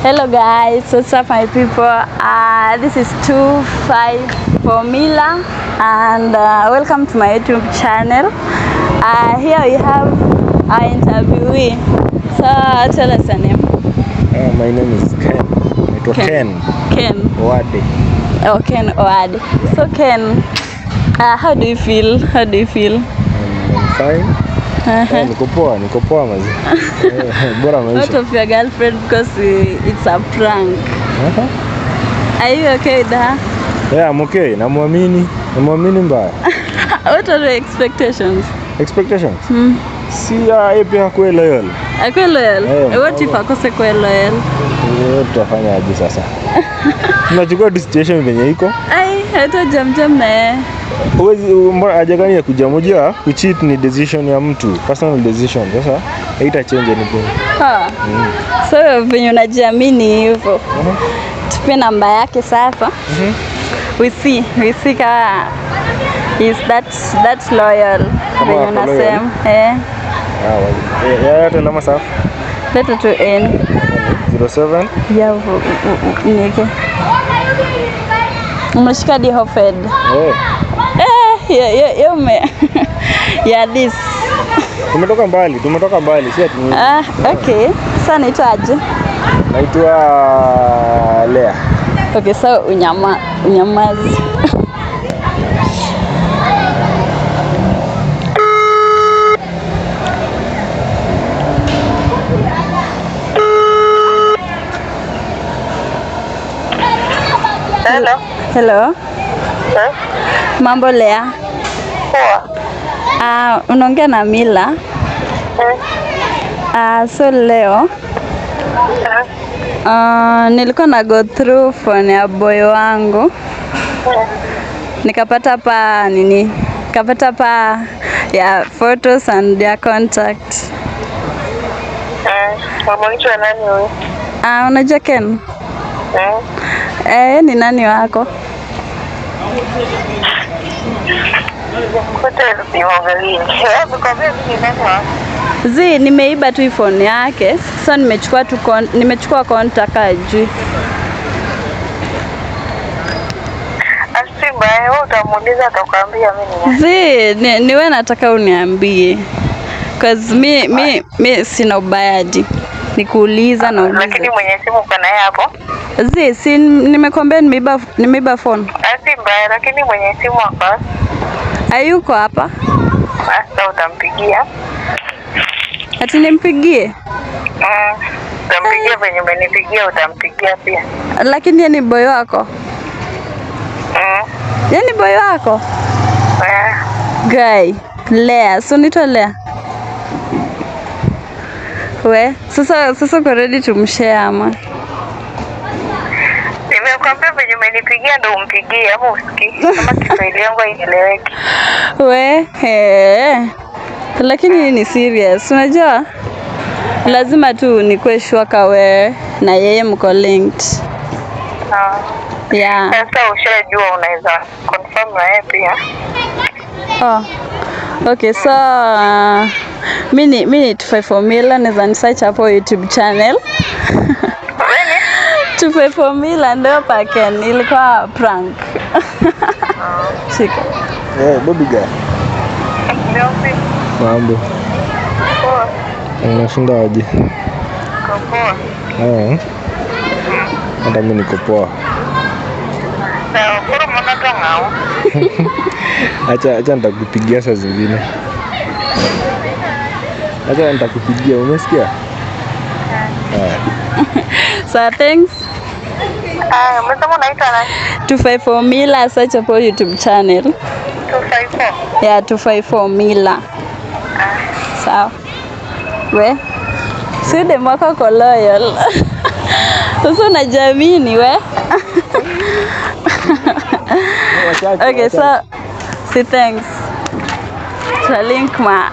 Hello guys, what's up my people? This is 254 Mila and welcome to my YouTube channel. Here we have our interviewee. So tell us your name. My name is Ken. Ken Oade. Oh, Ken Oade. So Ken, how do you feel? I'm fine. Niko poa mazi. Bora maisha. Out of your girlfriend because it's a prank. Are you okay with her? Yeah, I'm okay. Namwamini mbaya. What are the expectations? Expectations? Si yeye pia kwa loyal. Akwe loyal? What if akose kwa loyal? Tutafanya aje sasa? Tunachukua decision venye iko. Hata jam na yeye. Mbona hajakani ya kujamoja kucheat ni decision ya mtu, personal decision. Sasa haita change anything. So venye unajiamini hivyo. Tupe namba yake sasa. We see ka is that loyal venye unasema. Yote lama safi. Leta tu N 07 ya nike. Umeshika di Hofed. Yeah, this. Tumetoka mbali, si ati. Okay. Sasa naitwaje? Naitwa Lea. Okay, so unyamazi. Hello. Mambo Lea. Poa. Unaongea na Mila. So leo nilikuwa na go through phone ya boy wangu. Nikapata pa ya photos and their contact. Unaitwa nani wewe? Unajua Ken? Ni nani wako? Nimeiba tu phone yake. Sasa nimechukua contact ajui. Asiba wewe utamuuliza atakwambia mimi. Ni wewe nataka uniambie. Cause mi sina ubayaji. Nikuuliza na uliza. Lakini mwenye simu uko naye hapo? Si nimekwambia nimeiba phone. Asiba lakini mwenye simu hapa. Hayuko hapa? Sasa utampigia. Ati nimpigie? Utampigia venye umenipigia utampigia pia. Lakini yeye ni boy wako? Yeye ni boy wako? Guy, Lea, so nitwa Lea. We, sasa uko ready tumshare ama? Nimekwambia venye umenipigia ndo umpigie ama usikii. Kama Kiswahili yangu haieleweki. Lakini ni serious. Unajua? Lazima tu nikuwe sure kawe na yeye mko linked. Yeah. Sasa ushajua unaweza confirm na yeye pia. Okay, so mimi 254 Mila naweza ni search hapo YouTube channel. 254 Mila ndio Ken, ilikuwa prank. Shika. Baby girl. Mambo. Poa. Unashinda aje? Poa. Hata mimi niko poa. Kwa maana ngao. Acha nitakupigia saa zingine. Acha nitakupigia, umesikia? So thanks. Msemo unaitwa nani? 254 Mila, search hapo YouTube channel. 254. Yeah, 254 Mila. Sawa. We. Side mwako ko loyal. Sasa unajiamini we. Okay, so thanks. Link ma